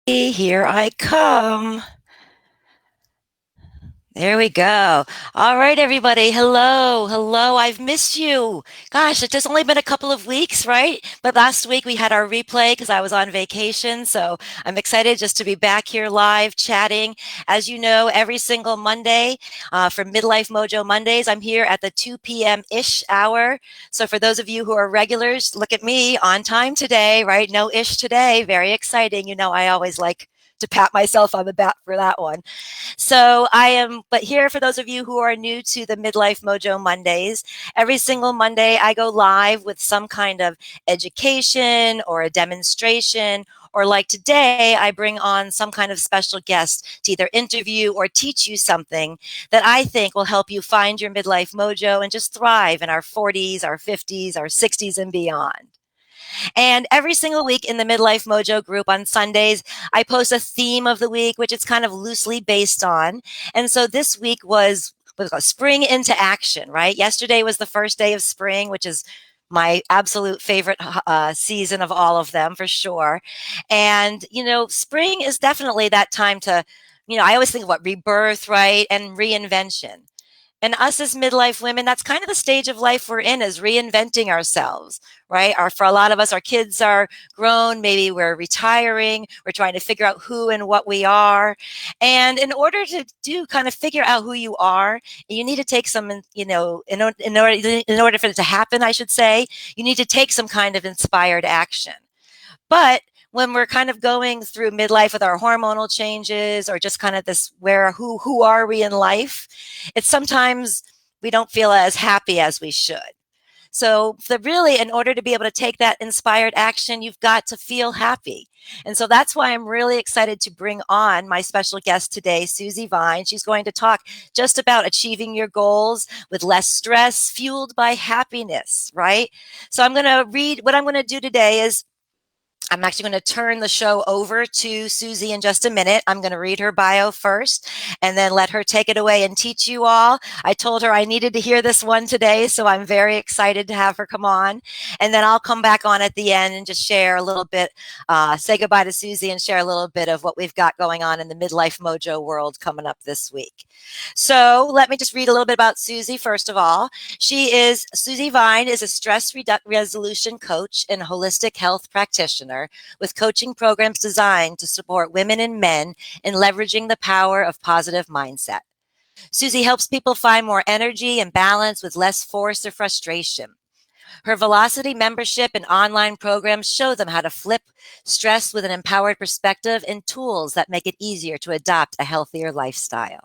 Here I come. There we go. All right, everybody. Hello. Hello. I've missed you. Gosh, it's just only been a couple of weeks, right? But last week we had our replay because I was on vacation. So I'm excited just to be back here live chatting. As you know, every single Monday for Midlife Mojo Mondays, I'm here at the 2 p.m. ish hour. So for those of you who are regulars, look at me on time today, right? No ish today. Very exciting. You know, I always like to pat myself on the back for that one. So but here for those of you who are new to the Midlife Mojo Mondays, every single Monday I go live with some kind of education or a demonstration, or like today, I bring on some kind of special guest to either interview or teach you something that I think will help you find your midlife mojo and just thrive in our 40s, our 50s, our 60s, and beyond. And every single week in the Midlife Mojo group on Sundays, I post a theme of the week, which it's kind of loosely based on. And so this week was spring into action, right? Yesterday was the first day of spring, which is my absolute favorite season of all of them for sure. And, you know, spring is definitely that time to, you know, I always think of what rebirth, right? And reinvention. And us as midlife women, that's kind of the stage of life we're in, is reinventing ourselves, right? For a lot of us, our kids are grown. Maybe we're retiring. We're trying to figure out who and what we are. And in order to kind of figure out who you are, you need to take some, you know, in order for it to happen, I should say, you need to take some kind of inspired action. But when we're kind of going through midlife with our hormonal changes or just kind of this who are we in life, it's sometimes we don't feel as happy as we should. So really, in order to be able to take that inspired action, you've got to feel happy. And so that's why I'm really excited to bring on my special guest today, Susi Vine. She's going to talk just about achieving your goals with less stress, fueled by happiness, right? So what I'm going to do today is I'm actually going to turn the show over to Susi in just a minute. I'm going to read her bio first and then let her take it away and teach you all. I told her I needed to hear this one today, so I'm very excited to have her come on. And then I'll come back on at the end and just share a little bit, say goodbye to Susi and share a little bit of what we've got going on in the Midlife Mojo world coming up this week. So let me just read a little bit about Susi first of all. Susi Vine is a stress resolution coach and holistic health practitioner with coaching programs designed to support women and men in leveraging the power of positive mindset. Susi helps people find more energy and balance with less force or frustration. Her Velocity membership and online programs show them how to flip stress with an empowered perspective and tools that make it easier to adopt a healthier lifestyle.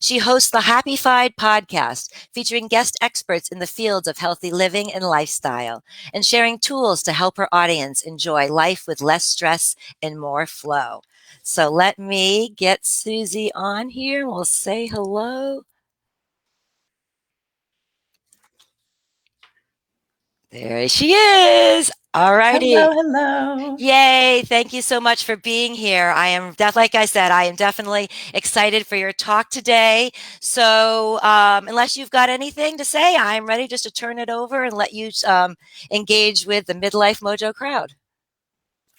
She hosts the Happified podcast, featuring guest experts in the fields of healthy living and lifestyle, and sharing tools to help her audience enjoy life with less stress and more flow. So let me get Susi on here. We'll say hello. There she is. All righty. Hello, hello. Yay. Thank you so much for being here. Like I said, I am definitely excited for your talk today. So, unless you've got anything to say, I'm ready just to turn it over and let you engage with the Midlife Mojo crowd.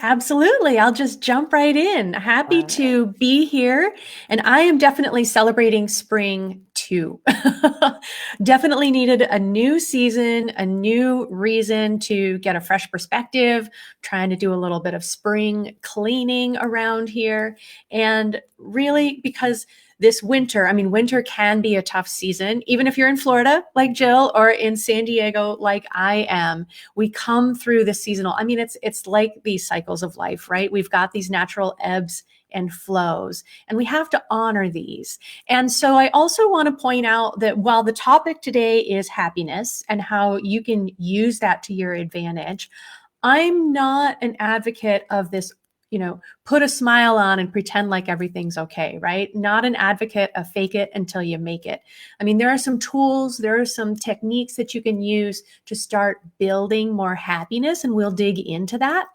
Absolutely. I'll just jump right in. Happy All right. to be here. And I am definitely celebrating spring too. Definitely needed a new season, a new reason to get a fresh perspective, trying to do a little bit of spring cleaning around here. And really, because this winter, I mean, winter can be a tough season, even if you're in Florida like Jill or in San Diego like I am. We come through the seasonal. I mean, it's like these cycles of life, right? We've got these natural ebbs and flows, and we have to honor these. And so I also want to point out that while the topic today is happiness and how you can use that to your advantage, I'm not an advocate of this, put a smile on and pretend like everything's okay, right? Not an advocate of fake it until you make it. I mean, there are some tools, there are some techniques that you can use to start building more happiness, and we'll dig into that.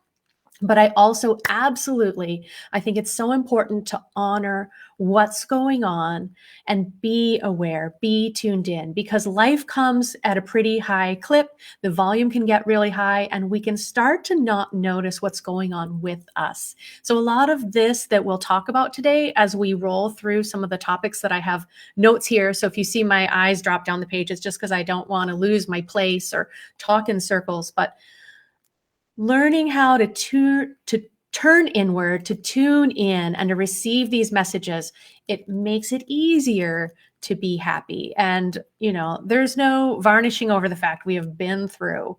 But I also absolutely, I think it's so important to honor what's going on and be aware, be tuned in, because life comes at a pretty high clip. The volume can get really high, and we can start to not notice what's going on with us. So, a lot of this that we'll talk about today as we roll through some of the topics that I have notes here. So, if you see my eyes drop down the page, it's just because I don't want to lose my place or talk in circles. But learning how to turn inward, to tune in, and to receive these messages, it makes it easier to be happy. And, there's no varnishing over the fact we have been through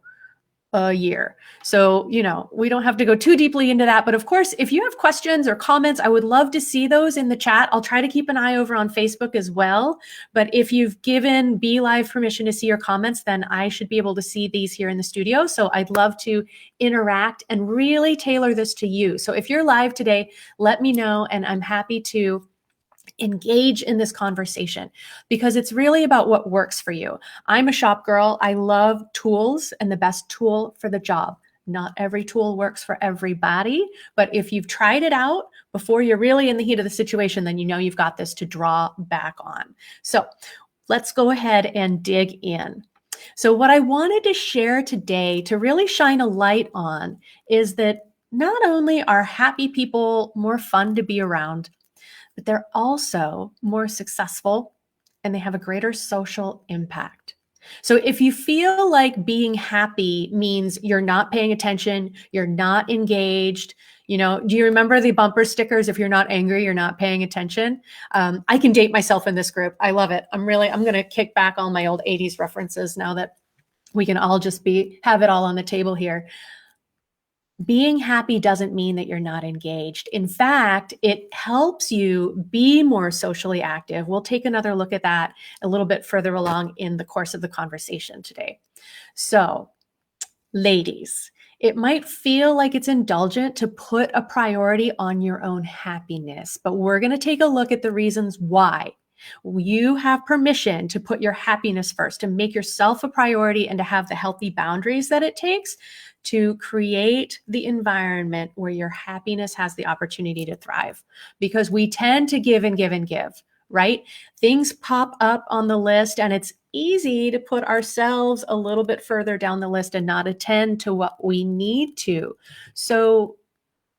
a year. So, we don't have to go too deeply into that. But of course, if you have questions or comments, I would love to see those in the chat. I'll try to keep an eye over on Facebook as well. But if you've given Be Live permission to see your comments, then I should be able to see these here in the studio. So I'd love to interact and really tailor this to you. So if you're live today, let me know, and I'm happy to engage in this conversation, because it's really about what works for you. I'm a shop girl. I love tools and the best tool for the job. Not every tool works for everybody, but if you've tried it out before you're really in the heat of the situation, then you've got this to draw back on. So let's go ahead and dig in. So what I wanted to share today to really shine a light on is that not only are happy people more fun to be around, but they're also more successful and they have a greater social impact. So if you feel like being happy means you're not paying attention, you're not engaged, do you remember the bumper stickers? If you're not angry, you're not paying attention. I can date myself in this group. I love it. I'm going to kick back all my old 80s references now that we can all just have it all on the table here. Being happy doesn't mean that you're not engaged. In fact, it helps you be more socially active. We'll take another look at that a little bit further along in the course of the conversation today. So, ladies, it might feel like it's indulgent to put a priority on your own happiness, but we're going to take a look at the reasons why. You have permission to put your happiness first, to make yourself a priority, and to have the healthy boundaries that it takes to create the environment where your happiness has the opportunity to thrive. Because we tend to give and give and give, right? Things pop up on the list, and it's easy to put ourselves a little bit further down the list and not attend to what we need to. So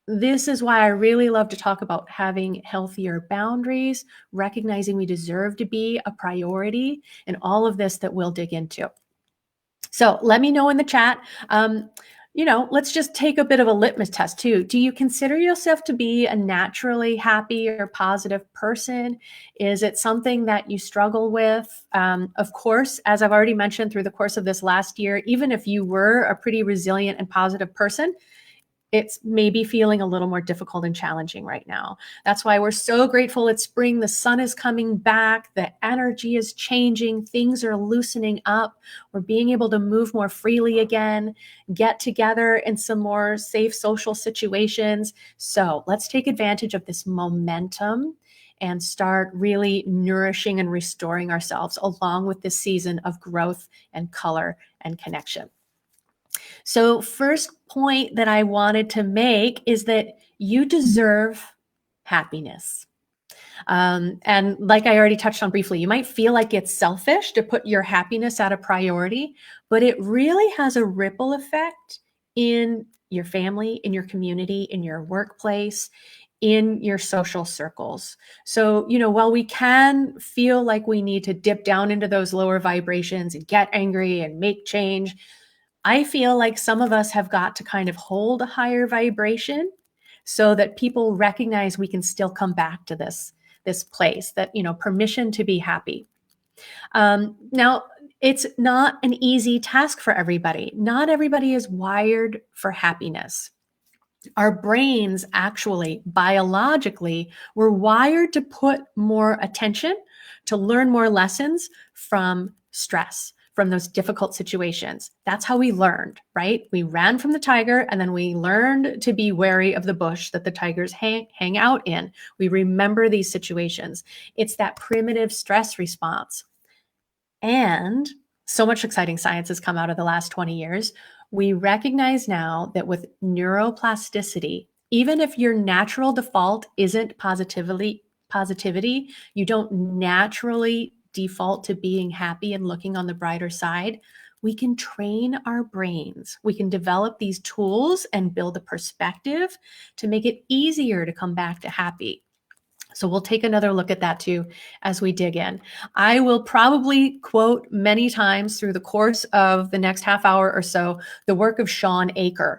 this is why I really love to talk about having healthier boundaries, recognizing we deserve to be a priority, and all of this that we'll dig into. So let me know in the chat. Let's just take a bit of a litmus test too. Do you consider yourself to be a naturally happy or positive person? Is it something that you struggle with? Of course, as I've already mentioned through the course of this last year, even if you were a pretty resilient and positive person, it's maybe feeling a little more difficult and challenging right now. That's why we're so grateful it's spring. The sun is coming back. The energy is changing. Things are loosening up. We're being able to move more freely again, get together in some more safe social situations. So let's take advantage of this momentum and start really nourishing and restoring ourselves along with this season of growth and color and connection. So first point that I wanted to make is that you deserve happiness. And like I already touched on briefly, you might feel like it's selfish to put your happiness at a priority, but it really has a ripple effect in your family, in your community, in your workplace, in your social circles. So, while we can feel like we need to dip down into those lower vibrations and get angry and make change, I feel like some of us have got to kind of hold a higher vibration so that people recognize we can still come back to this place, that, permission to be happy. Now, it's not an easy task for everybody. Not everybody is wired for happiness. Our brains actually, biologically, were wired to put more attention, to learn more lessons from stress, from those difficult situations. That's how we learned, right? We ran from the tiger, and then we learned to be wary of the bush that the tigers hang out in. We remember these situations. It's that primitive stress response. And so much exciting science has come out of the last 20 years. We recognize now that with neuroplasticity, even if your natural default isn't positivity, you don't naturally default to being happy and looking on the brighter side. We can train our brains. We can develop these tools and build a perspective to make it easier to come back to happy. So we'll take another look at that too as we dig in. I will probably quote many times through the course of the next half hour or so the work of Sean Aker.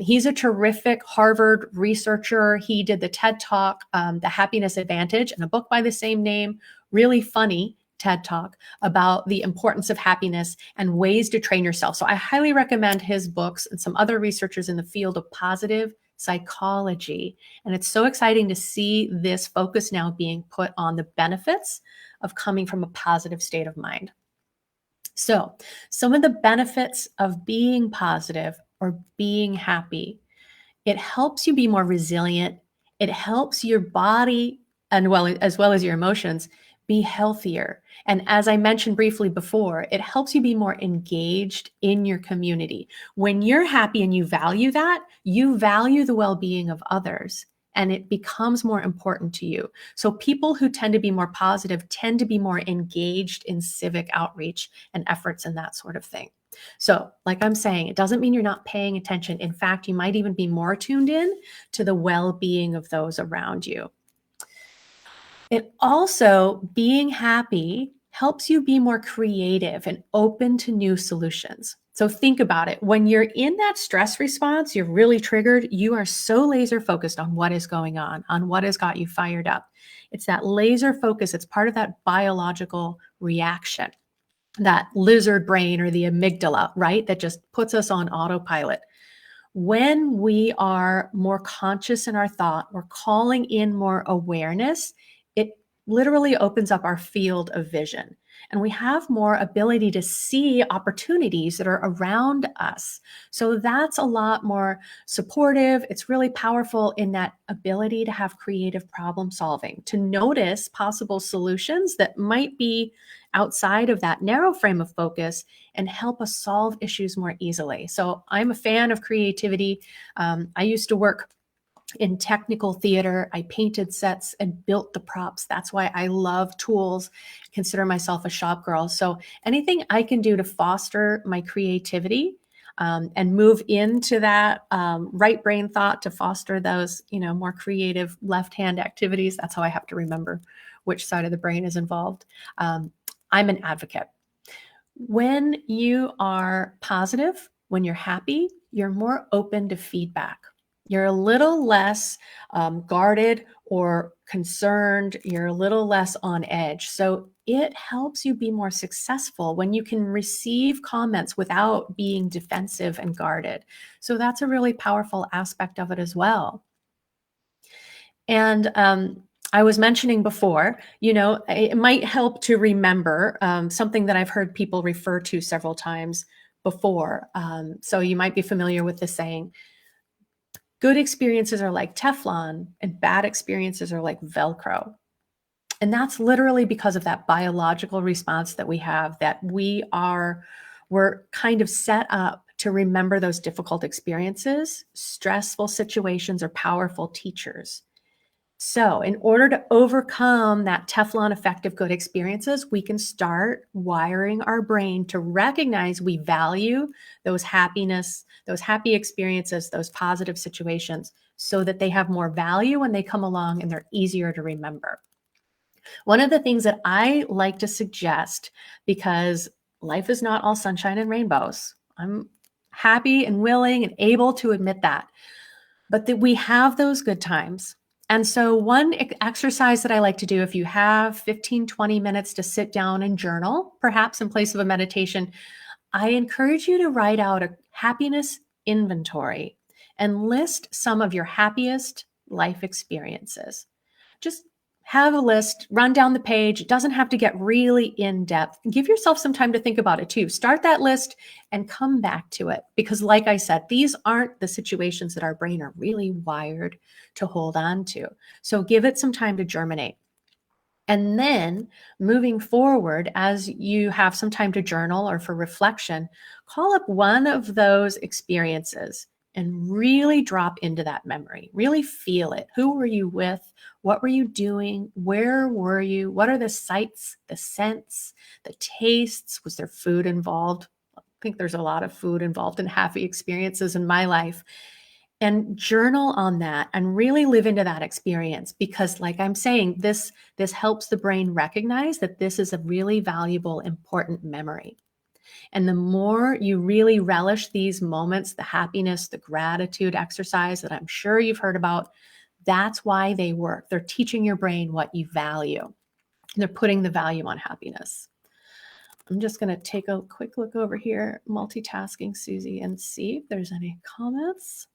He's a terrific Harvard researcher. He did the TED Talk, The Happiness Advantage, and a book by the same name, really funny TED Talk about the importance of happiness and ways to train yourself. So I highly recommend his books and some other researchers in the field of positive psychology. And it's so exciting to see this focus now being put on the benefits of coming from a positive state of mind. So, some of the benefits of being positive or being happy, it helps you be more resilient. It helps your body and as well as your emotions be healthier. And as I mentioned briefly before, it helps you be more engaged in your community. When you're happy and you value that, you value the well-being of others, and it becomes more important to you. So people who tend to be more positive tend to be more engaged in civic outreach and efforts and that sort of thing. So, like I'm saying, it doesn't mean you're not paying attention. In fact, you might even be more tuned in to the well-being of those around you. It also, being happy helps you be more creative and open to new solutions. So think about it. When you're in that stress response, you're really triggered, you are so laser focused on what is going on what has got you fired up. It's that laser focus. It's part of that biological reaction, that lizard brain or the amygdala, right? That just puts us on autopilot. When we are more conscious in our thought, we're calling in more awareness, it literally opens up our field of vision. And we have more ability to see opportunities that are around us. So that's a lot more supportive. It's really powerful in that ability to have creative problem solving, to notice possible solutions that might be outside of that narrow frame of focus and help us solve issues more easily. So I'm a fan of creativity. I used to work in technical theater. I painted sets and built the props. That's why I love tools, consider myself a shop girl. So anything I can do to foster my creativity and move into that right brain thought to foster those, more creative left hand activities. That's how I have to remember which side of the brain is involved. I'm an advocate. When you are positive, when you're happy, you're more open to feedback. You're a little less guarded or concerned. You're a little less on edge. So it helps you be more successful when you can receive comments without being defensive and guarded. So that's a really powerful aspect of it as well. And I was mentioning before, it might help to remember something that I've heard people refer to several times before. So you might be familiar with the saying, good experiences are like Teflon and bad experiences are like Velcro. And that's literally because of that biological response that we have, that we're kind of set up to remember those difficult experiences. Stressful situations are powerful teachers. So in order to overcome that Teflon effect of good experiences, we can start wiring our brain to recognize we value those happy experiences, those positive situations, so that they have more value when they come along and they're easier to remember. One of the things that I like to suggest, because life is not all sunshine and rainbows, I'm happy and willing and able to admit that, but that we have those good times. And so one exercise that I like to do, if you have 15, 20 minutes to sit down and journal, perhaps in place of a meditation, I encourage you to write out a happiness inventory and list some of your happiest life experiences. Just have a list, run down the page. It doesn't have to get really in depth. Give yourself some time to think about it too. Start that list and come back to it. Because like I said, these aren't the situations that our brain are really wired to hold on to. So give it some time to germinate. And then moving forward, as you have some time to journal or for reflection, call up one of those experiences and really drop into that memory. Really feel it. Who were you with? What were you doing? Where were you? What are the sights, the scents, the tastes? Was there food involved? I think there's a lot of food involved in happy experiences in my life. And journal on that and really live into that experience, because like I'm saying, this helps the brain recognize that this is a really valuable, important memory. And the more you really relish these moments, the happiness, the gratitude exercise that I'm sure you've heard about, that's why they work. They're teaching your brain what you value. They're putting the value on happiness. I'm just going to take a quick look over here, multitasking Susie, and see if there's any comments.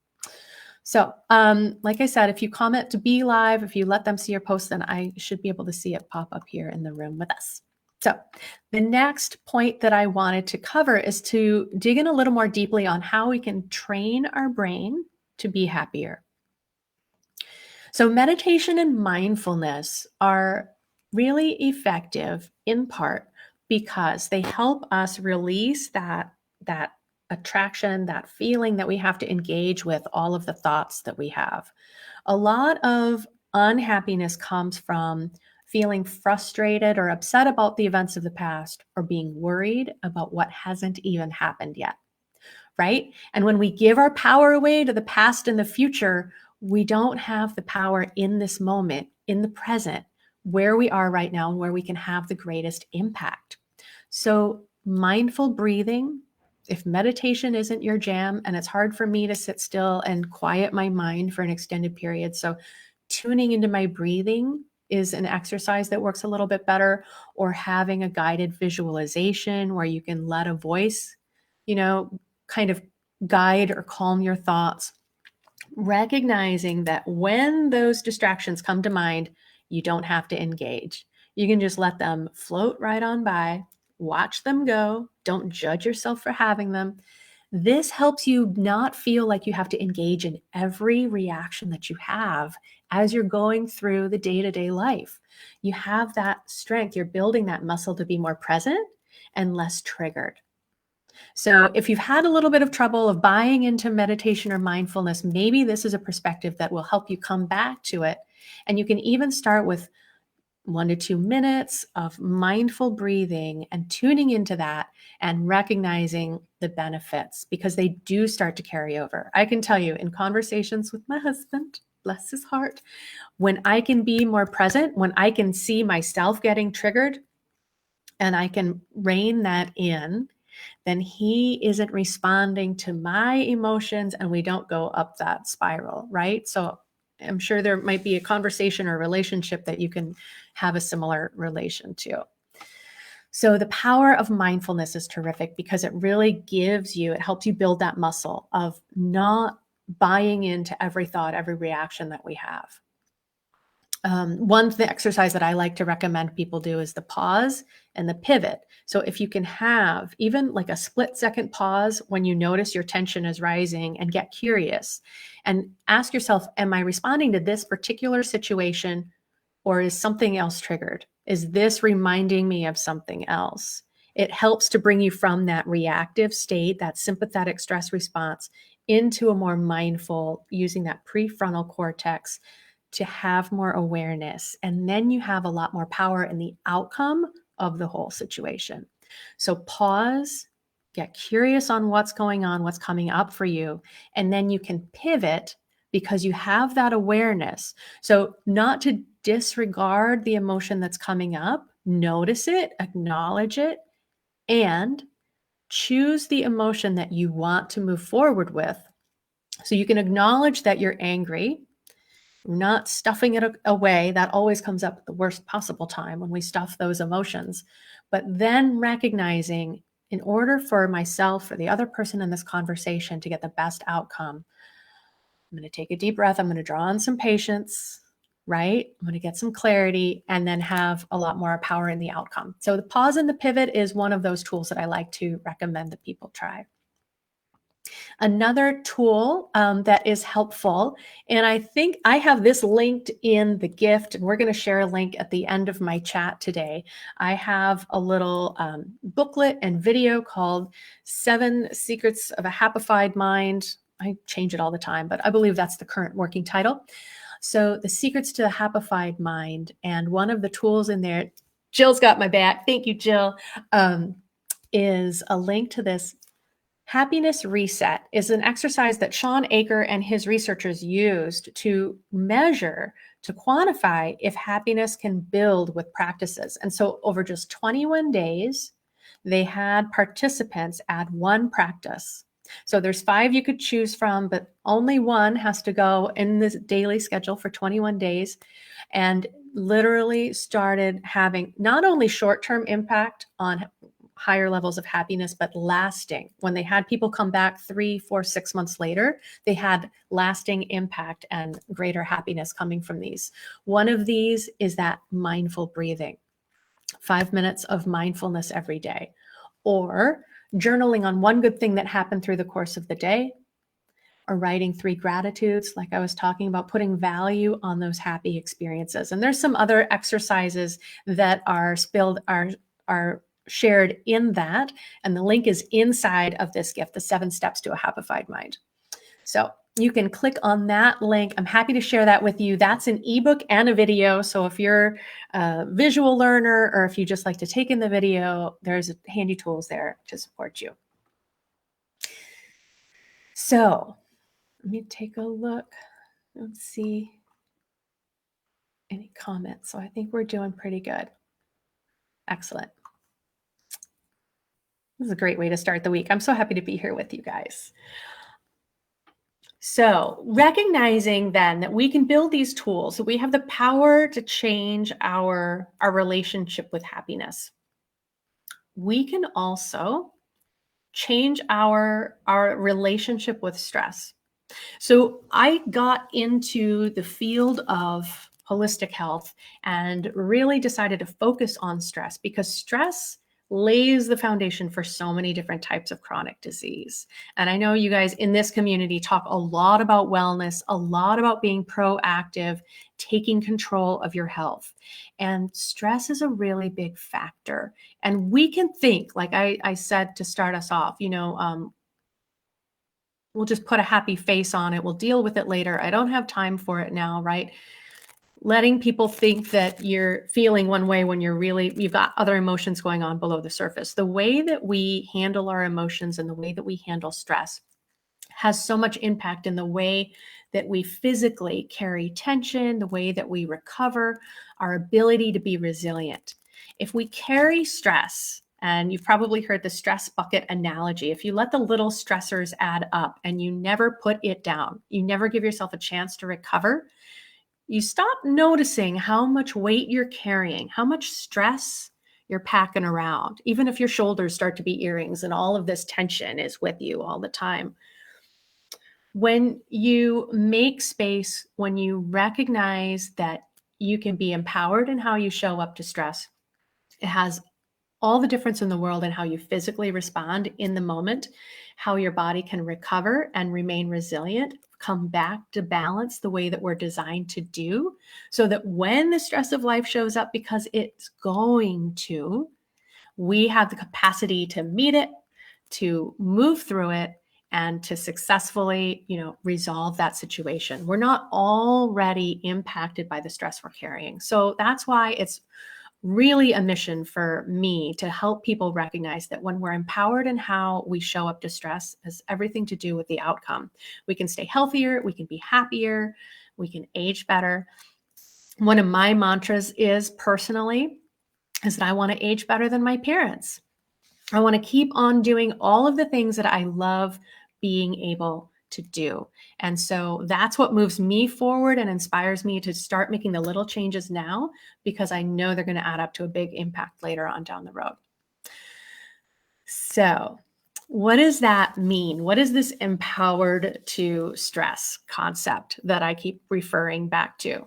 So, like I said, if you comment to be live, if you let them see your post, then I should be able to see it pop up here in the room with us. So the next point that I wanted to cover is to dig in a little more deeply on how we can train our brain to be happier. So meditation and mindfulness are really effective in part because they help us release that attraction, that feeling that we have to engage with all of the thoughts that we have. A lot of unhappiness comes from feeling frustrated or upset about the events of the past, or being worried about what hasn't even happened yet, right? And when we give our power away to the past and the future, we don't have the power in this moment, in the present, where we are right now and where we can have the greatest impact. So mindful breathing, if meditation isn't your jam, and it's hard for me to sit still and quiet my mind for an extended period, so tuning into my breathing is an exercise that works a little bit better, or having a guided visualization where you can let a voice, kind of guide or calm your thoughts. Recognizing that when those distractions come to mind, you don't have to engage. You can just let them float right on by, watch them go, don't judge yourself for having them. This helps you not feel like you have to engage in every reaction that you have as you're going through the day-to-day life. You have that strength, you're building that muscle to be more present and less triggered. So if you've had a little bit of trouble of buying into meditation or mindfulness, maybe this is a perspective that will help you come back to it. And you can even start with 1 to 2 minutes of mindful breathing and tuning into that and recognizing the benefits, because they do start to carry over. I can tell you, in conversations with my husband, bless his heart, when I can be more present, when I can see myself getting triggered and I can rein that in, then he isn't responding to my emotions and we don't go up that spiral, right? So I'm sure there might be a conversation or relationship that you can have a similar relation to. So the power of mindfulness is terrific because it really it helps you build that muscle of not buying into every thought, every reaction that we have. One exercise that I like to recommend people do is the pause and the pivot. So if you can have even like a split-second pause when you notice your tension is rising, and get curious and ask yourself, am I responding to this particular situation, or is something else triggered? Is this reminding me of something else? It helps to bring you from that reactive state, that sympathetic stress response, into a more mindful, using that prefrontal cortex to have more awareness. And then you have a lot more power in the outcome of the whole situation. So pause, get curious on what's going on, what's coming up for you, and then you can pivot because you have that awareness. So not to disregard the emotion that's coming up, notice it, acknowledge it, and choose the emotion that you want to move forward with. So you can acknowledge that you're angry. We're not stuffing it away. That always comes up at the worst possible time, when we stuff those emotions. But then recognizing, in order for myself or the other person in this conversation to get the best outcome, I'm going to take a deep breath. I'm going to draw on some patience, right? I'm going to get some clarity and then have a lot more power in the outcome. So the pause and the pivot is one of those tools that I like to recommend that people try. Another tool that is helpful, and I think I have this linked in the gift, and we're going to share a link at the end of my chat today. I have a little booklet and video called 7 Secrets of a Happified Mind. I change it all the time, but I believe that's the current working title. So the secrets to the happified mind, and one of the tools in there, Jill's got my back. Thank you, Jill. Is a link to this. Happiness reset is an exercise that Sean Aker and his researchers used to measure, to quantify if happiness can build with practices. And so over just 21 days, they had participants add 1 practice. So there's 5 you could choose from, but only 1 has to go in this daily schedule for 21 days, and literally started having not only short-term impact on higher levels of happiness, but lasting. When they had people come back 3, 4, 6 months later, they had lasting impact and greater happiness coming from these. One of these is that mindful breathing, 5 minutes of mindfulness every day, or journaling on one good thing that happened through the course of the day, or writing 3 gratitudes, like I was talking about, putting value on those happy experiences. And there's some other exercises that are shared in that, and the link is inside of this gift, the 7 steps to a happified mind. So you can click on that link. I'm happy to share that with you. That's an ebook and a video. So if you're a visual learner, or if you just like to take in the video, there's handy tools there to support you. So let me take a look and see any comments. So I think we're doing pretty good. Excellent. This is a great way to start the week. I'm so happy to be here with you guys. So recognizing then that we can build these tools, that we have the power to change our relationship with happiness. We can also change our relationship with stress. So I got into the field of holistic health and really decided to focus on stress, because stress lays the foundation for so many different types of chronic disease. And I know you guys in this community talk a lot about wellness, a lot about being proactive, taking control of your health. And stress is a really big factor. And we can think, like I said to start us off, we'll just put a happy face on it. We'll deal with it later. I don't have time for it now, right? Letting people think that you're feeling one way when you've got other emotions going on below the surface. The way that we handle our emotions and the way that we handle stress has so much impact in the way that we physically carry tension, the way that we recover, our ability to be resilient. If we carry stress, and you've probably heard the stress bucket analogy, if you let the little stressors add up and you never put it down, you never give yourself a chance to recover, you stop noticing how much weight you're carrying, how much stress you're packing around, even if your shoulders start to be earrings and all of this tension is with you all the time. When you make space, when you recognize that you can be empowered in how you show up to stress, it has all the difference in the world in how you physically respond in the moment, how your body can recover and remain resilient, come back to balance the way that we're designed to do, so that when the stress of life shows up, because it's going to, we have the capacity to meet it, to move through it, and to successfully, resolve that situation. We're not already impacted by the stress we're carrying. So that's why it's really a mission for me to help people recognize that when we're empowered in how we show up to stress, has everything to do with the outcome. We can stay healthier, we can be happier, we can age better. One of my mantras is that I want to age better than my parents. I want to keep on doing all of the things that I love being able to do. And so that's what moves me forward and inspires me to start making the little changes now, because I know they're going to add up to a big impact later on down the road. So what does that mean? What is this empowered to stress concept that I keep referring back to?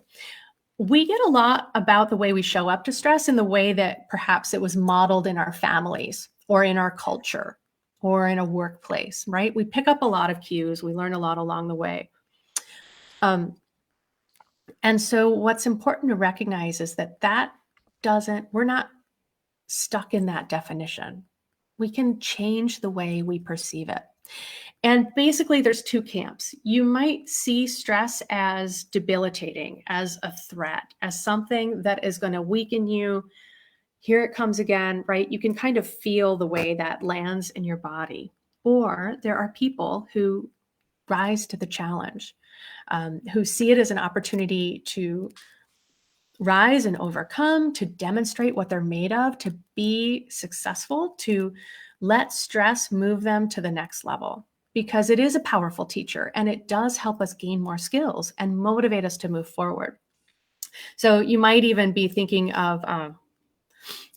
We get a lot about the way we show up to stress in the way that perhaps it was modeled in our families or in our culture. or in a workplace, right? We pick up a lot of cues. We learn a lot along the way. And so what's important to recognize is that we're not stuck in that definition. We can change the way we perceive it. And basically, there's two camps. You might see stress as debilitating, as a threat, as something that is going to weaken you. Here it comes again, right? You can kind of feel the way that lands in your body. Or there are people who rise to the challenge, who see it as an opportunity to rise and overcome, to demonstrate what they're made of, to be successful, to let stress move them to the next level. Because it is a powerful teacher and it does help us gain more skills and motivate us to move forward. So you might even be thinking of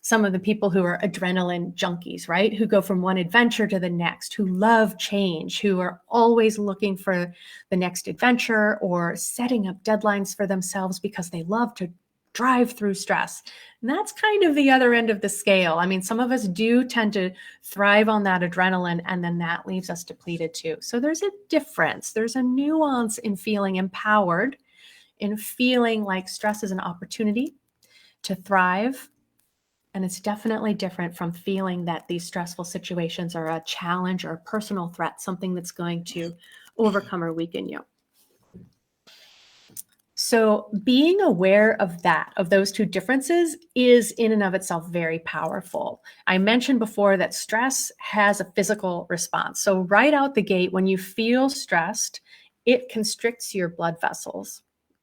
some of the people who are adrenaline junkies, right? Who go from one adventure to the next, who love change, who are always looking for the next adventure or setting up deadlines for themselves because they love to drive through stress. And that's kind of the other end of the scale. I mean, some of us do tend to thrive on that adrenaline, and then that leaves us depleted too. So there's a difference. There's a nuance in feeling empowered, in feeling like stress is an opportunity to thrive. And it's definitely different from feeling that these stressful situations are a challenge or a personal threat, something that's going to overcome or weaken you. So being aware of that, of those two differences, is in and of itself very powerful. I mentioned before that stress has a physical response. So right out the gate, when you feel stressed, it constricts your blood vessels.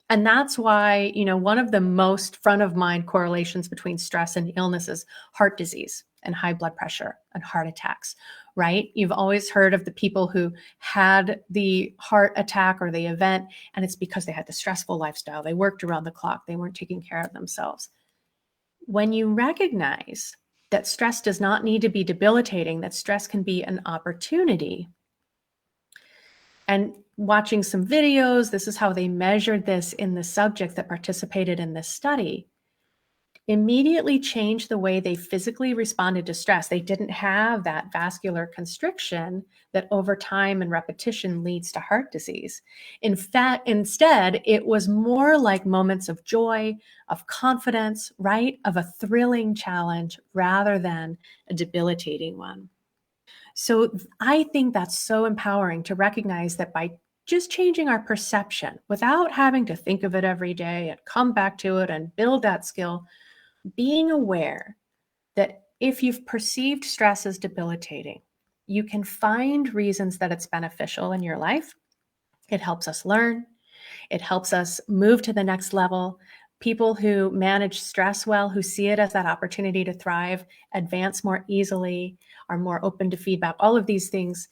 And that's why, one of the most front of mind correlations between stress and illness is heart disease and high blood pressure and heart attacks, right? You've always heard of the people who had the heart attack or the event, and it's because they had the stressful lifestyle. They worked around the clock. They weren't taking care of themselves. When you recognize that stress does not need to be debilitating, that stress can be an opportunity. And watching some videos, this is how they measured this in the subjects that participated in this study, immediately changed the way they physically responded to stress. They didn't have that vascular constriction that over time and repetition leads to heart disease. In fact, instead, it was more like moments of joy, of confidence, right? Of a thrilling challenge rather than a debilitating one. So I think that's so empowering to recognize that by just changing our perception without having to think of it every day and come back to it and build that skill, being aware that if you've perceived stress as debilitating, you can find reasons that it's beneficial in your life. It helps us learn. It helps us move to the next level. People who manage stress well, who see it as that opportunity to thrive, advance more easily, are more open to feedback, all of these things,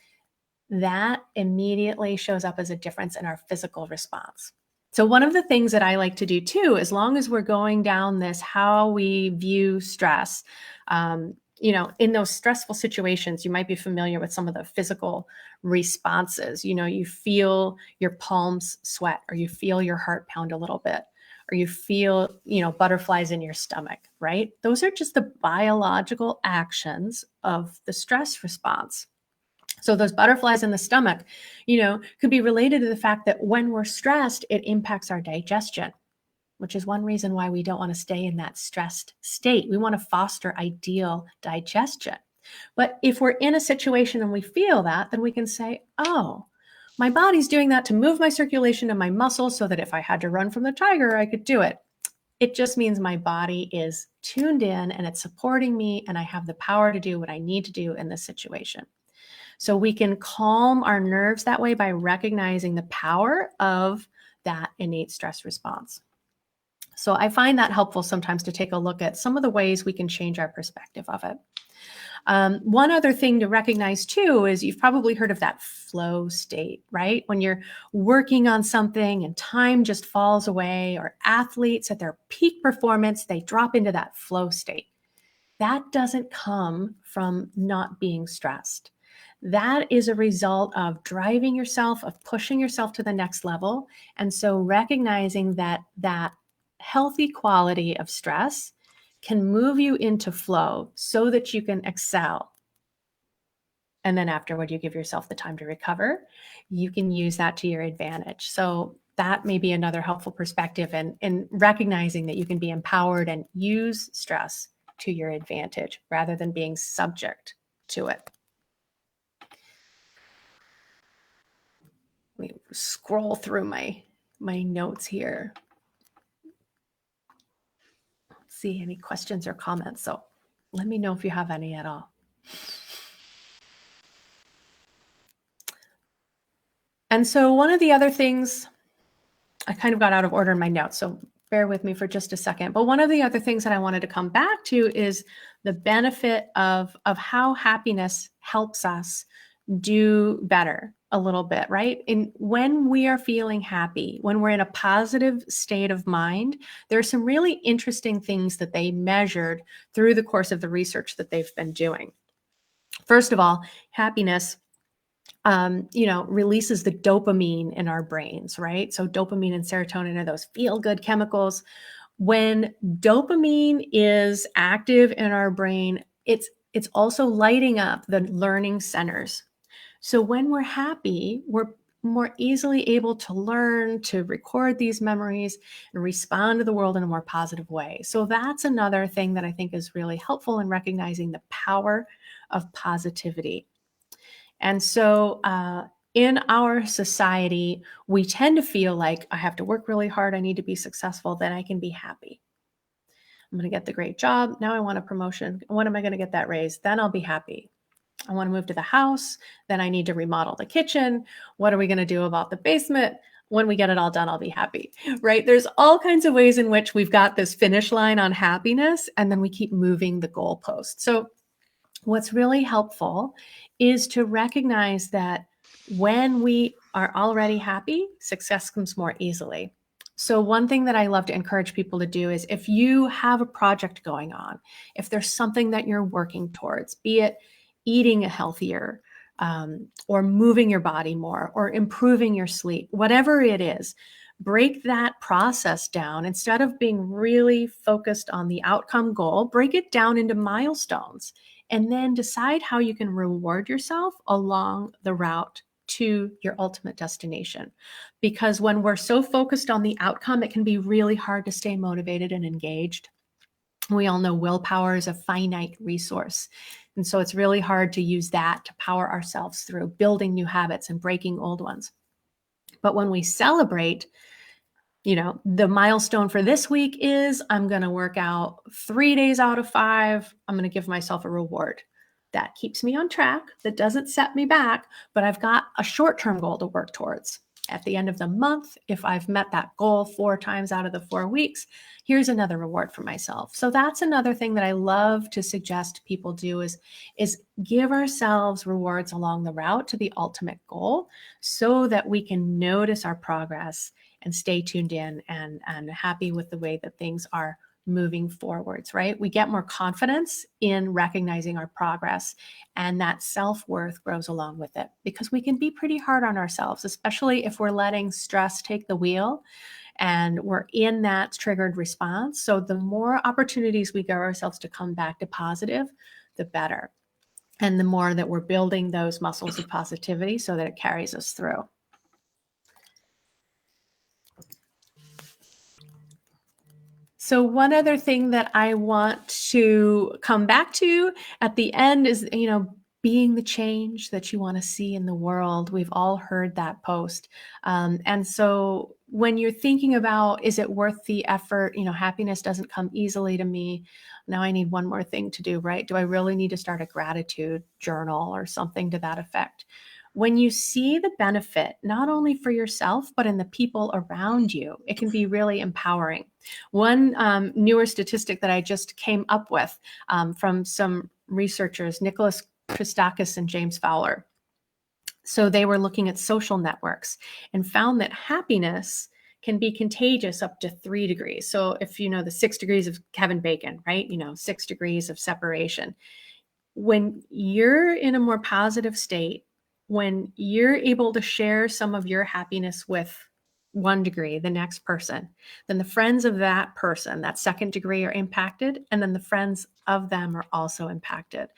that immediately shows up as a difference in our physical response. So one of the things that I like to do too, as long as we're going down this, how we view stress, in those stressful situations, you might be familiar with some of the physical responses. You feel your palms sweat, or you feel your heart pound a little bit, or you feel, butterflies in your stomach, right? Those are just the biological actions of the stress response. So those butterflies in the stomach, could be related to the fact that when we're stressed, it impacts our digestion, which is one reason why we don't want to stay in that stressed state. We want to foster ideal digestion. But if we're in a situation and we feel that, then we can say, oh, my body's doing that to move my circulation and my muscles so that if I had to run from the tiger, I could do it. It just means my body is tuned in and it's supporting me, and I have the power to do what I need to do in this situation. So we can calm our nerves that way by recognizing the power of that innate stress response. So I find that helpful sometimes to take a look at some of the ways we can change our perspective of it. One other thing to recognize too is you've probably heard of that flow state, right? When you're working on something and time just falls away, or athletes at their peak performance, they drop into that flow state. That doesn't come from not being stressed. That is a result of driving yourself, of pushing yourself to the next level. And so recognizing that healthy quality of stress can move you into flow so that you can excel. And then afterward, you give yourself the time to recover. You can use that to your advantage. So that may be another helpful perspective, and recognizing that you can be empowered and use stress to your advantage rather than being subject to it. Let me scroll through my notes here. See any questions or comments. So let me know if you have any at all. And so one of the other things, I kind of got out of order in my notes, so bear with me for just a second. But one of the other things that I wanted to come back to is the benefit of how happiness helps us do better a little bit, right? And when we are feeling happy, when we're in a positive state of mind, there are some really interesting things that they measured through the course of the research that they've been doing. First of all, happiness releases the dopamine in our brains, right? So dopamine and serotonin are those feel-good chemicals. When dopamine is active in our brain, it's also lighting up the learning centers. So when we're happy, we're more easily able to learn, to record these memories, and respond to the world in a more positive way. So that's another thing that I think is really helpful in recognizing the power of positivity. And so in our society, we tend to feel like I have to work really hard, I need to be successful, then I can be happy. I'm going to get the great job. Now I want a promotion. When am I going to get that raise? Then I'll be happy. I want to move to the house. Then I need to remodel the kitchen. What are we going to do about the basement? When we get it all done, I'll be happy, right? There's all kinds of ways in which we've got this finish line on happiness, and then we keep moving the goalpost. So what's really helpful is to recognize that when we are already happy, success comes more easily. So one thing that I love to encourage people to do is, if you have a project going on, if there's something that you're working towards, be it eating healthier, or moving your body more, or improving your sleep, whatever it is, break that process down. Instead of being really focused on the outcome goal, break it down into milestones, and then decide how you can reward yourself along the route to your ultimate destination. Because when we're so focused on the outcome, it can be really hard to stay motivated and engaged. We all know willpower is a finite resource. And so it's really hard to use that to power ourselves through building new habits and breaking old ones. But when we celebrate, the milestone for this week is I'm going to work out 3 days out of 5. I'm going to give myself a reward. That keeps me on track. That doesn't set me back, but I've got a short-term goal to work towards. At the end of the month, if I've met that goal 4 times out of the 4 weeks, here's another reward for myself. So that's another thing that I love to suggest people do is give ourselves rewards along the route to the ultimate goal, so that we can notice our progress and stay tuned in and happy with the way that things are moving forwards, right? We get more confidence in recognizing our progress, and that self-worth grows along with it, because we can be pretty hard on ourselves, especially if we're letting stress take the wheel and we're in that triggered response. So the more opportunities we give ourselves to come back to positive, the better. And the more that we're building those muscles of positivity so that it carries us through. So one other thing that I want to come back to at the end is, being the change that you want to see in the world. We've all heard that post. And so when you're thinking about, is it worth the effort? Happiness doesn't come easily to me. Now I need one more thing to do, right? Do I really need to start a gratitude journal or something to that effect? When you see the benefit, not only for yourself, but in the people around you, it can be really empowering. One newer statistic that I just came up with from some researchers, Nicholas Christakis and James Fowler. So they were looking at social networks and found that happiness can be contagious up to 3 degrees. So if you know the 6 degrees of Kevin Bacon, right? 6 degrees of separation. When you're in a more positive state, when you're able to share some of your happiness with 1 degree, the next person, then the friends of that person, that 2nd degree, are impacted. And then the friends of them are also impacted.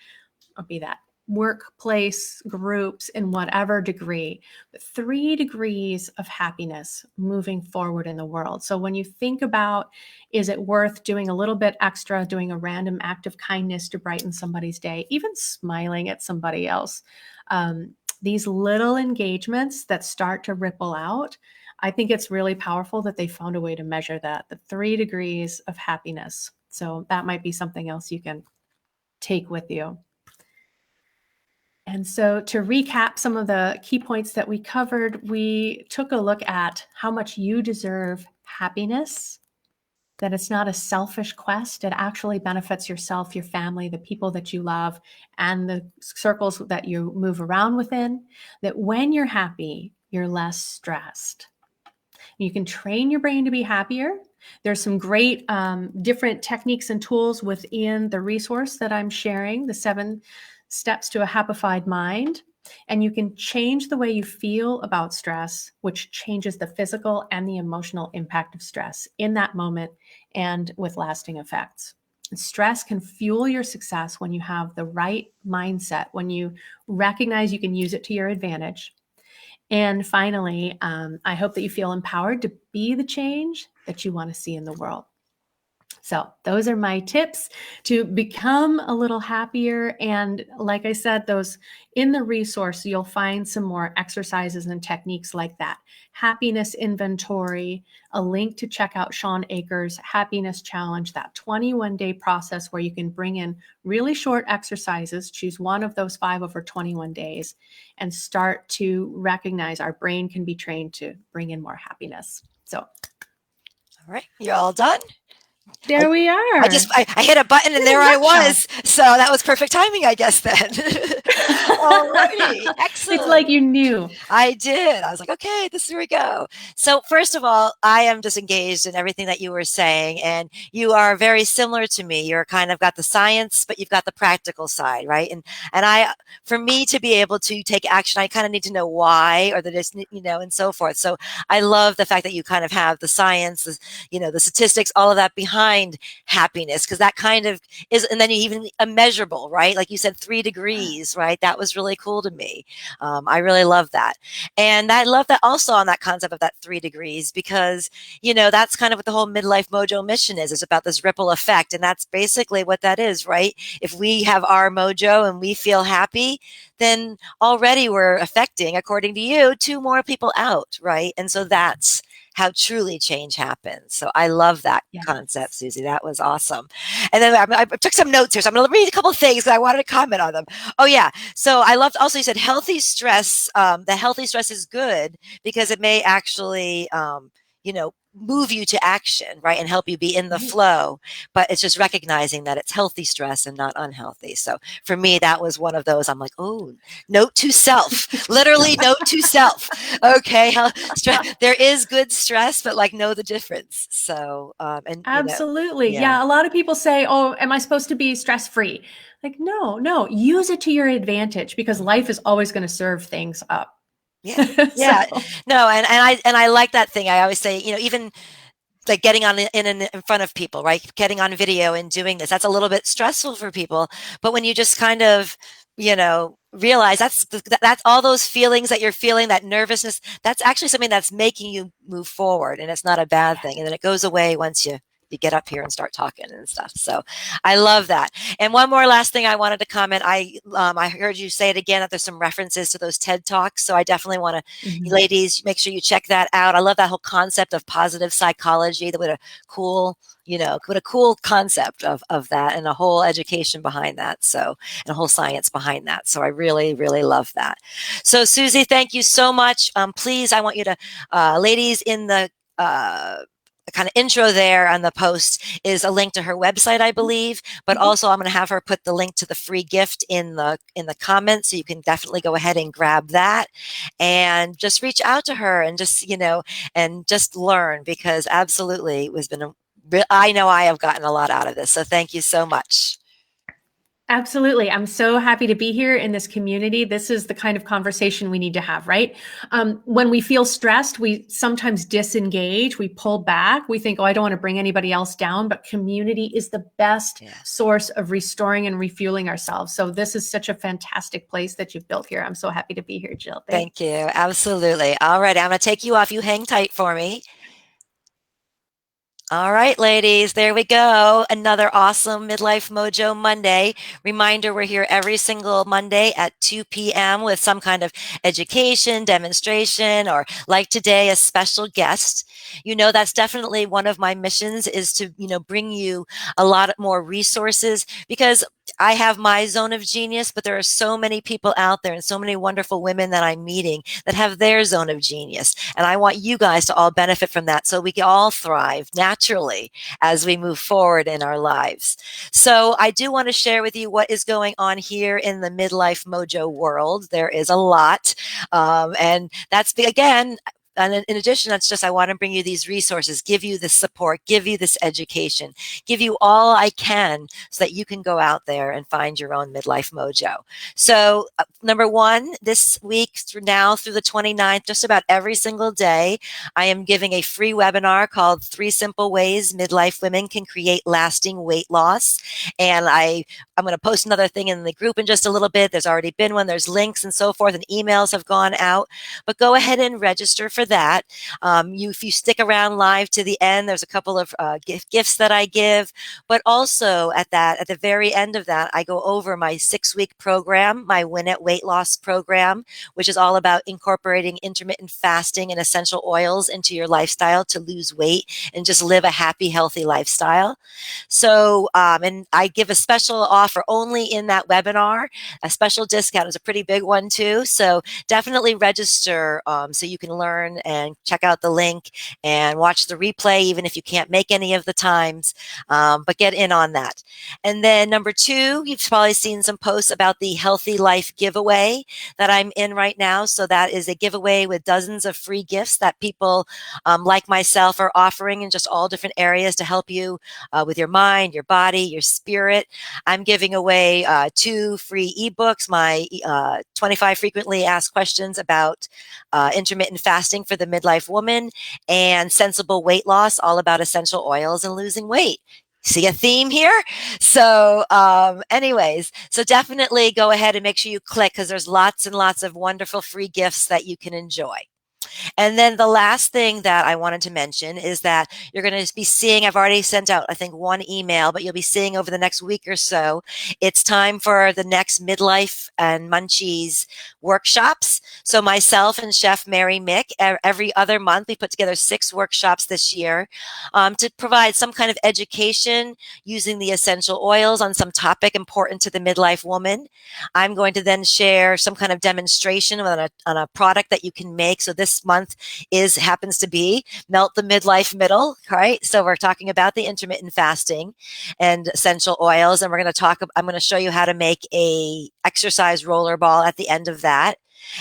I'll be that workplace groups in whatever degree, but 3 degrees of happiness moving forward in the world. So when you think about, is it worth doing a little bit extra, doing a random act of kindness to brighten somebody's day, even smiling at somebody else? These little engagements that start to ripple out, I think it's really powerful that they found a way to measure that, the 3 degrees of happiness. So that might be something else you can take with you. And so to recap some of the key points that we covered, we took a look at how much you deserve happiness, that it's not a selfish quest. It actually benefits yourself, your family, the people that you love, and the circles that you move around within. That when you're happy, you're less stressed. You can train your brain to be happier. There's some great different techniques and tools within the resource that I'm sharing, the 7 steps to a happified mind. And you can change the way you feel about stress, which changes the physical and the emotional impact of stress in that moment and with lasting effects. Stress can fuel your success when you have the right mindset, when you recognize you can use it to your advantage. And finally, I hope that you feel empowered to be the change that you want to see in the world. So those are my tips to become a little happier. And like I said, those in the resource, you'll find some more exercises and techniques like that. Happiness inventory, a link to check out Sean Aker's happiness challenge, that 21-day process where you can bring in really short exercises, choose one of those 5 over 21 days, and start to recognize our brain can be trained to bring in more happiness. So, All right, you're all done. there we I are. just I hit a button and there I was. So that was perfect timing, I guess then. All righty, It's excellent. like you knew. I did. I was like, okay, this here we go. So first of all, I am just engaged in everything that you were saying, and you are very similar to me. You're kind of got the science, but you've got the practical side, right? And I, for me to be able to take action, I kind of need to know why, or that it's, and so forth. So I love the fact that you kind of have the science, the statistics, all of that behind happiness, because that kind of is, and then even immeasurable, right? Like you said, 3 degrees, right? That was really cool to me. I really love that. And I love that also on that concept of that 3 degrees, because, that's kind of what the whole Midlife Mojo mission is. It's about this ripple effect. And that's basically what that is, right? If we have our mojo and we feel happy, then already we're affecting, according to you, 2 more people out, right? And so that's how truly change happens. So I love that concept, Yes. Susie. That was awesome. And then I took some notes here, so I'm going to read a couple of things because I wanted to comment on them. Oh yeah. So I loved also you said healthy stress. That healthy stress is good because it may actually, move you to action, right, and help you be in the Right. flow. But it's just recognizing that it's healthy stress and not unhealthy. So for me, that was one of those. I'm like, oh, note to self, literally note to self. Okay, there is good stress, but like know the difference. So, Absolutely. yeah, Yeah. A lot of people say, oh, am I supposed to be stress free? Like, no, use it to your advantage because life is always going to serve things up. yeah, yeah. So, No, and I like that thing. I always say, even like getting on in front of people, right? Getting on video and doing this. That's a little bit stressful for people. But when you just kind of, realize that's all those feelings that you're feeling, that nervousness, that's actually something that's making you move forward. And it's not a bad yes. thing. And then it goes away once you get up here and start talking and stuff. So I love that. And one more last thing I wanted to comment. I heard you say it again that there's some references to those TED Talks. So I definitely want to, Mhm. ladies, make sure you check that out. I love that whole concept of positive psychology. What a cool, what a cool concept of that, and a whole education behind that. So, and a whole science behind that. So I really, really love that. So Susie, thank you so much. Please, I want you to, ladies, in the kind of intro there on the post is a link to her website, I believe, but Mhm. also I'm going to have her put the link to the free gift in the comments, so you can definitely go ahead and grab that and just reach out to her and just and just learn, because absolutely it has been I know I have gotten a lot out of this, so thank you so much. Absolutely. I'm so happy to be here in this community. This is the kind of conversation we need to have, right? When we feel stressed, we sometimes disengage, we pull back, we think, oh, I don't want to bring anybody else down. But community is the best Yeah. source of restoring and refueling ourselves. So this is such a fantastic place that you've built here. I'm so happy to be here, Jill. Thanks. Thank you. Absolutely. All right. I'm going to take you off. You hang tight for me. All right, ladies, there we go. Another awesome Midlife Mojo Monday. Reminder, we're here every single Monday at 2 p.m. with some kind of education, demonstration, or like today, a special guest. You know, that's definitely one of my missions is to, bring you a lot more resources because I have my zone of genius, but there are so many people out there and so many wonderful women that I'm meeting that have their zone of genius. And I want you guys to all benefit from that so we can all thrive naturally as we move forward in our lives. So I do want to share with you what is going on here in the Midlife Mojo world. There is a lot. And that's, again, and in addition, that's just, I want to bring you these resources, give you this support, give you this education, give you all I can so that you can go out there and find your own midlife mojo. So number one, this week through now through the 29th, just about every single day, I am giving a free webinar called 3 Simple Ways Midlife Women Can Create Lasting Weight Loss. And I'm going to post another thing in the group in just a little bit. There's already been one. There's links and so forth, and emails have gone out. But go ahead and register for that. If you stick around live to the end, there's a couple of gifts that I give. But also at the very end of that, I go over my 6-week program, my Win at Weight Loss program, which is all about incorporating intermittent fasting and essential oils into your lifestyle to lose weight and just live a happy, healthy lifestyle. So, and I give a special offer only in that webinar. A special discount is a pretty big one too. So definitely register so you can learn and check out the link and watch the replay, even if you can't make any of the times, but get in on that. And then number 2, you've probably seen some posts about the Healthy Life giveaway that I'm in right now. So that is a giveaway with dozens of free gifts that people like myself are offering in just all different areas to help you with your mind, your body, your spirit. I'm giving away 2 free ebooks, my 25 frequently asked questions about intermittent fasting for the midlife woman, and sensible weight loss, all about essential oils and losing weight. See a theme here? So anyways, so definitely go ahead and make sure you click because there's lots and lots of wonderful free gifts that you can enjoy. And then the last thing that I wanted to mention is that you're going to be seeing, I've already sent out, I think, 1 email, but you'll be seeing over the next week or so, it's time for the next Midlife and Munchies workshops. So myself and Chef Mary Mick, every other month, we put together 6 workshops this year to provide some kind of education using the essential oils on some topic important to the midlife woman. I'm going to then share some kind of demonstration on a product that you can make. So this month happens to be Melt the Midlife Middle, right? So we're talking about the intermittent fasting and essential oils, and I'm going to show you how to make a exercise roller ball at the end of that.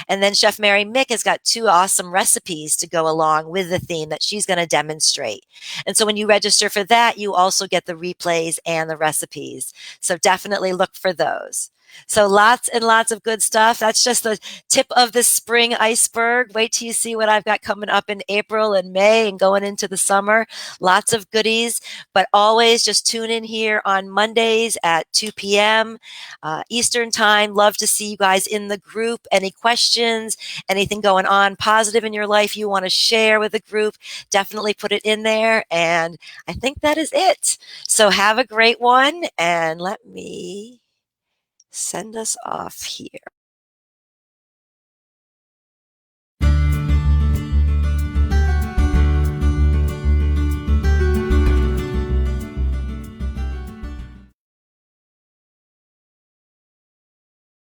And then Chef Mary Mick has got 2 awesome recipes to go along with the theme that she's going to demonstrate. And so when you register for that, you also get the replays and the recipes. So definitely look for those. So lots and lots of good stuff. That's just the tip of the spring iceberg. Wait till you see what I've got coming up in April and May and going into the summer. Lots of goodies, but always just tune in here on Mondays at 2 p.m. Eastern time. Love to see you guys in the group. Any questions, anything going on positive in your life you want to share with the group, definitely put it in there. And I think that is it. So have a great one, and let me send us off here.